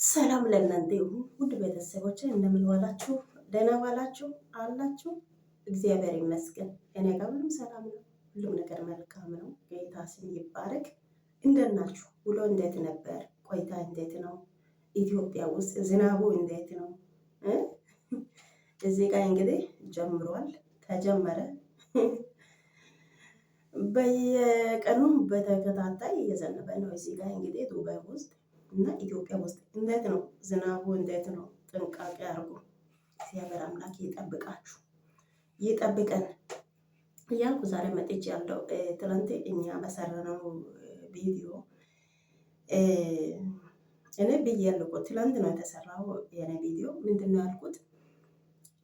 ሰላም ለእናንተ ይሁን ውድ ቤተሰቦች፣ እንደምን ዋላችሁ? ደህና ዋላችሁ አላችሁ? እግዚአብሔር ይመስገን እኔ ጋር ሁሉም ሰላም ነው። ሁሉም ነገር መልካም ነው። ጌታ ስም ይባረክ። እንደት ናችሁ? ውሎ እንዴት ነበር? ቆይታ እንዴት ነው? ኢትዮጵያ ውስጥ ዝናቡ እንዴት ነው? እዚህ ጋር እንግዲህ ጀምሯል፣ ተጀመረ። በየቀኑ በተከታታይ እየዘነበ ነው። እዚህ ጋር እንግዲህ ዱባይ ውስጥ እና ኢትዮጵያ ውስጥ እንዴት ነው ዝናቡ? እንዴት ነው? ጥንቃቄ አድርጉ። እግዚአብሔር አምላክ ይጠብቃችሁ ይጠብቀን እያልኩ ዛሬ መጥቼ ያለው ትናንት እኛ በሰራነው ቪዲዮ እኔ ብያለሁ እኮ ትናንት ነው የተሰራው የኔ ቪዲዮ። ምንድን ነው ያልኩት?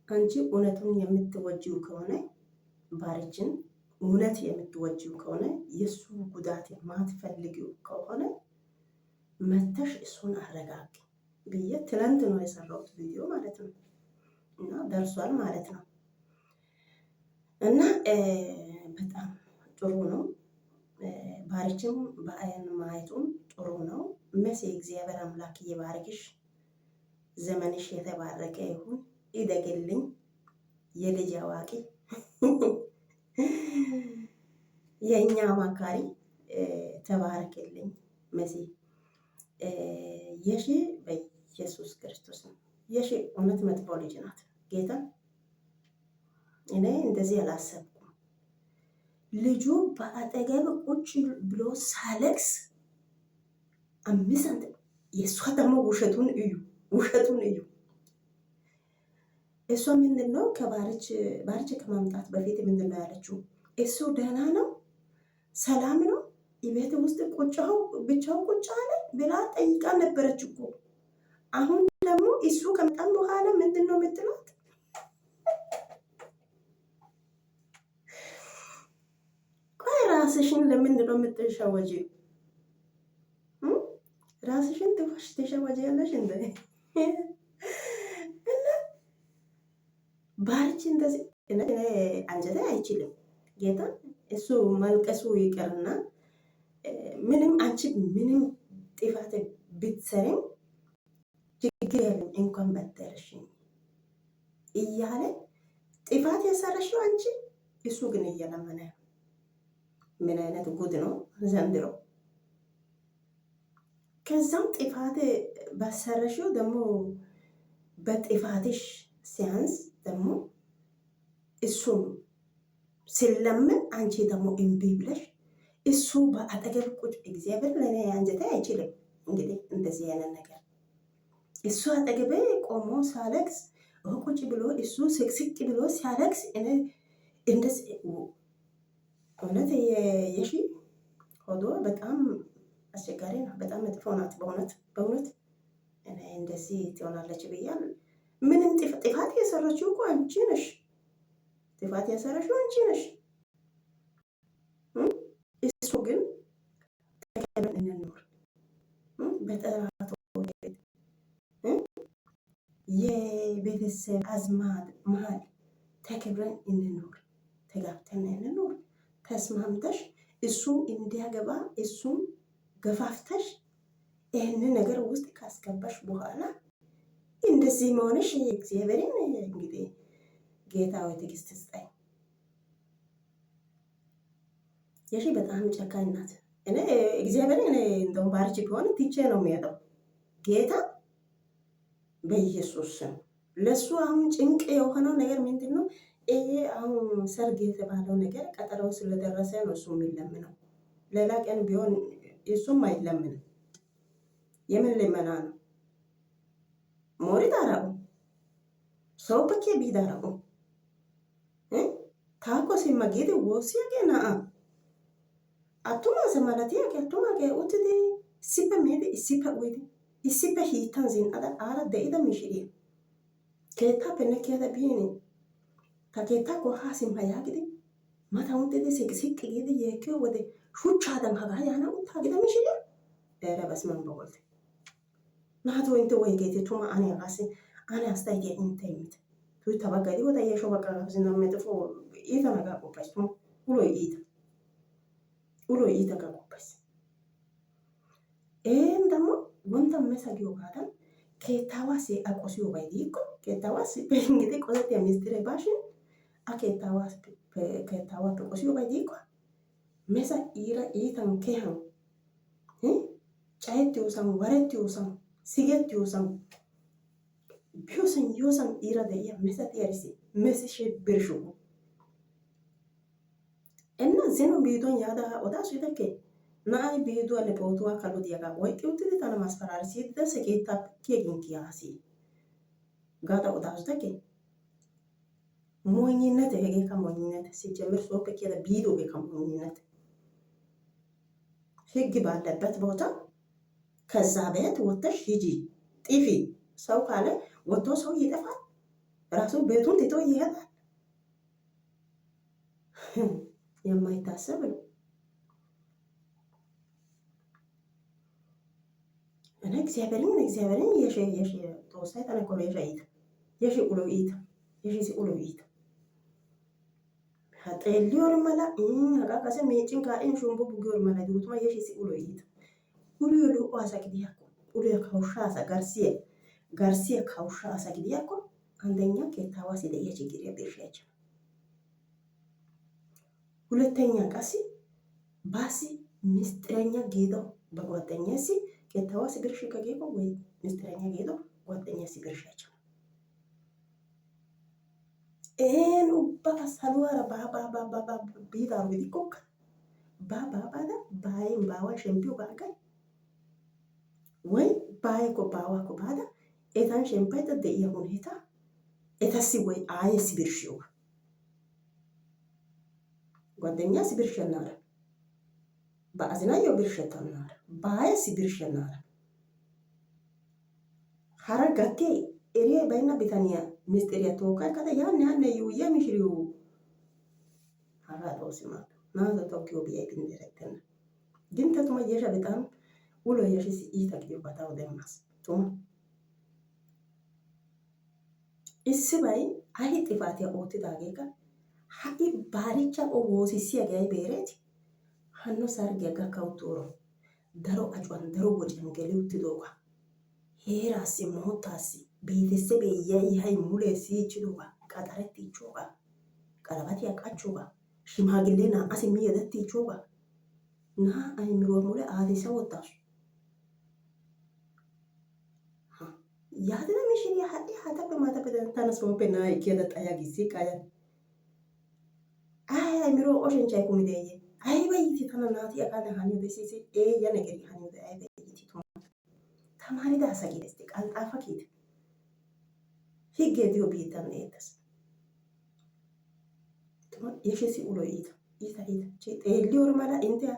አንቺ እውነቱን የምትወጂው ከሆነ ባርችን እውነት የምትወጂው ከሆነ የእሱ ጉዳት የማትፈልጊው ከሆነ መተሽ እሱን አረጋጊ ብዬ ትላንት ነው የሰራሁት ቪዲዮ ማለት ነው። እና ደርሷል ማለት ነው። እና በጣም ጥሩ ነው። ባርችም በአይን ማየቱም ጥሩ ነው። መሲ እግዚአብሔር አምላክ ይባርክሽ። ዘመንሽ የተባረከ ይሁን። ይደግልኝ የልጅ አዋቂ የእኛ አማካሪ ተባረክልኝ መሲ። የሺ በኢየሱስ ክርስቶስ ነው። የሺ እውነት መጥፎ ልጅ ናት። ጌታ እኔ እንደዚህ አላሰብኩም። ልጁ በአጠገብ ቁጭ ብሎ ሳለቅስ አምስት የእሷ ደግሞ ውሸቱን እዩ፣ ውሸቱን እዩ። እሷ ምንድን ነው ባርች ከማምጣት በፊት ምንድን ነው ያለችው? እሱ ደህና ነው፣ ሰላም ነው፣ ቤት ውስጥ ቁጭው ብቻው ቁጭ አለ ብላ ጠይቃ ነበረች እኮ። አሁን ደግሞ እሱ ከመጣም በኋላ ምንድን ነው የምትላት? ቆይ ራስሽን ለምንድን ነው የምትሸወጂው? ራስሽን ትሸወጂያለሽ እንደ ባርች እንደዚህ አንጀቴ አይችልም። ጌታ እሱ መልቀሱ ይቅርና ምንም አንቺ ምንም ጥፋት ብትሰሪም ችግር የለም እንኳን በደረሽኝ እያለ ጥፋት የሰረሽው አንቺ፣ እሱ ግን እየለመነ። ምን አይነት ጉድ ነው ዘንድሮ! ከዛም ጥፋት በሰረሽው ደግሞ በጥፋትሽ ሲያንስ ደግሞ እሱም ስለምን አንቺ ደግሞ እምቢ ብለሽ እሱ በአጠገብ ቁጭ። እግዚአብሔር ለእኔ አንጀቴ አይችልም። እንግዲህ እንደዚህ አይነት ነገር እሱ አጠገቤ ቆሞ ሳለቅስ ቁጭ ብሎ እሱ ስቅስቅ ብሎ ሲያለቅስ እንደዚህ እውነት የሺ ሆዶ በጣም አስቸጋሪ ነው። በጣም መጥፎ ናት። በእውነት እኔ እንደዚህ ትሆናለች ብያል። ምንም ጥፋት የሰራችው እኮ አንቺ ነሽ። ጥፋት የሰራችው አንቺ ነሽ። እሱ ግን ተከብረን እንኖር። በጠራቶ የቤተሰብ አዝማድ መሀል ተከብረን እንኖር። ተጋብተን እንኖር። ተስማምተሽ እሱ እንዲያገባ እሱም ገፋፍተሽ ይህንን ነገር ውስጥ ካስገባሽ በኋላ እንደዚህ መሆንሽ እግዚአብሔርን እንግዲህ ጌታ ወይ ትዕግስት ስጠኝ። የሺ በጣም ጨካኝ ናት። እኔ እግዚአብሔርን እንደውም ባርች ቢሆን ትቼ ነው የሚሄደው። ጌታ በኢየሱስ ስም ለሱ አሁን ጭንቅ የሆነው ነገር ምንድን ነው? ይሄ አሁን ሰርግ የተባለው ነገር ቀጠሮው ስለደረሰ ነው እሱ የሚለምነው። ሌላ ቀን ቢሆን እሱም አይለምንም። የምን ልመና ነው? ሞሪት አረቁ ሰው በኬ ቢዳረቁ ታኮ ሲመጌድ ወሲያ ገና አቱማ ሰማላቲ አቱማ ገኡትዲ ሲበ ሜድ ሲበ ወይዲ ሲበ ሂታን ዚን አራ ደኢዳ ሚሽሪ ከታ በነኪያታ ቢኒ ታኬታ ኮሃ ሲማያግዲ ማታውንቴ ሲቅሲቅ ጊዜ የከ ወደ ሹቻዳን ሀጋ ያና ታግዳ ሚሽሪ ደረ በስመን በወልት ናቶ እንተ ወይ ጌቴ ቱማ አኔ ራሴ አኔ አስታየ እንተ ይምት ቱ ተባጋዲ ወደ የሾ በቃ ዝና መጥፎ ኢታ ነጋ ቆፓስ ቱ ውሎ ኢታ ጋር ቆፓስ ደግሞ ወንታ መሳጊው ጋር keettaawassi a qosiyobay diikko keettaawassi penggidi qosettiya misttire baashin a keettaawaappe qosiyobay diikko mesa iira iitan kehan cayettiyosan, warettiyosan, sigettiyosan biyoosan yoosan iira de'iya mesatiyaarissi mesishe birshshuku. Inna zino biiduwan yaada odaasu gidekkee na'ay biiduwanne pootuwaa kalo diyagaa oyqqi uttidi tana maspparaarissiiddi de'ees keettaappe kiyegin kiyaasi gaada odaasu gidekkee. Moyninnete hegeekka moyninnete ሲጀምር sooppe kiyada biidoogeekka moyninnete. ህግ ባለበት ቦታ ከዛ ቤት ወጥተሽ ሂጂ ጥፊ ሰው ካለ ወጥቶ ሰው ይጠፋል። ራሱ ቤቱን ትቶ ይሄዳል። የማይታሰብ ነው። እኔ እግዚአብሔርን የሺ ተወሳይ ተነኮሎ የሺ ኡሎኢት የሺ ሲኡሎኢት xeelliyoori mala hagaa kase miiccin kaa'in shumbu bugiyoori mala duutuma yeshi uloyiita. Uliyo lo"o asa gidiyakko uliya kawushsha asa garssiya kawushsha asa gidiyakko አንደኛ keettaawassi de'iya ችግሪya birshshaychchana. ሁለተኛ qassi baassi misxirenya giido ba ጓደኛስsi keettaawassi birshshikka giikko ወይ misxirenya giido ጓደኛssi birshshaychchana. ubba saluwaara baa biidaaro gidikkokka baada baayen baawaa shemppiyoogaa aggay ወይ baayekko baawaakko baada etan shemppaydda de'iya huneetaa etassi ወይ aayeessi birshshiyoogaa. ጓደኛስsi birshshennaara ba azinayyo birshshettannaara baayessi birshshennaara hara gattiyay eriyay baynna bitaniya misxiriya tookka ekkada yaanne haanne yuuyyiya mishiriyo hagaa xoossi maaddo naado tawu giyobi aybinne erettenna. ግን ta tuma yesha bexaam ulo yeshisi iita gidiyogaa tawu demmaas tuma. issibay ay xifaatiya oottidaageekka ha'i baarichcha o woosissiyagee aybee ereeti? hanno sarggiya gakka uttooro daro acuwan daro wociyan geli uttidoogaa heeraassi moottaassi beetesebee yayi hay mulee siyichchidoogaa qaxarettiichchoogaa qalabatiya qachchoogaa shimaagillee naa"a simmi yedettiichchoogaa na'aa ayimiruwa mule aatissa wottaasu. yaatida mishiriya ha'i haatappe maatappe tana sooppe na'aa ekkiyada xaya gissi qayan ay ayimiruwa oshinchchay kumideeyye ayba iiti tana naati hagaadan haniyode sisi eeyya negeri haniyode ayba iiti tuma. tamarida asa gidesti qalxaafa kiite higgee diyo biittan de'eettees. yeshisi uloy iita xeelliyoori mala intte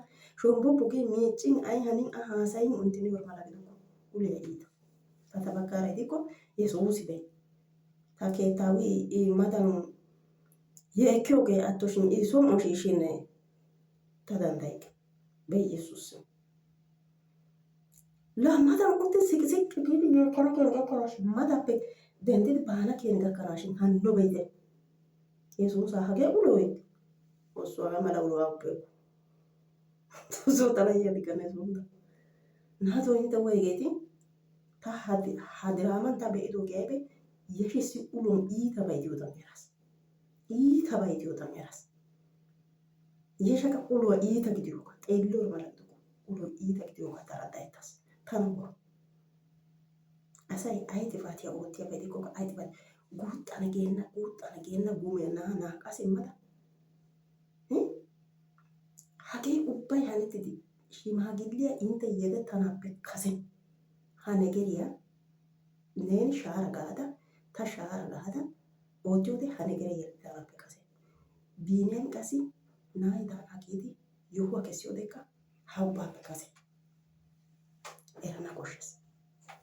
shombbobo gin miiccin ay hanin a haasayin untiniyoori mala gidokko uliya iita. ta ta baggaara gidikko yesuusi be ta keettaawi madan yeekkiyoogee attoshin i som"o shiishshin ta dandayikke be yesuusi. la madan utti siqisiqqi giidi yeekkana keeni gakkanaashin madappe denddidi baana keeni gakkanaashin hanno be'ite yesuusa hagee uloy xoossoo hagaa mala uluwa awuppe ekko xoossoo tana yia diggana yesuusa. naatoo intte woygeeti ta ha diraaman ta be'idoogee aybee yeshissi ulon iitabay diyodan eraas. iitabay diyodan eraas. yeshaka uluwa iita gidiyoogaa xeelliyoori mala gidokko uloy iita gidiyoogaa taraddayettaas. tana woro asay ay xifaatiya oottiyaba gidikkokka ay xifaatiya guuxxana geenna gumiya naaqa simmada hagee ubbay hanettidi shimaagilliya intte yelettanaappe kase ha negeriya neeni shaara gaada ta shaara gaada oottiyode ha negere yelettanaappe kase. biiniyaan qassi na'ay daana giidi yohuwa kessiyodekka ha ubbaappe kase erana koshshees.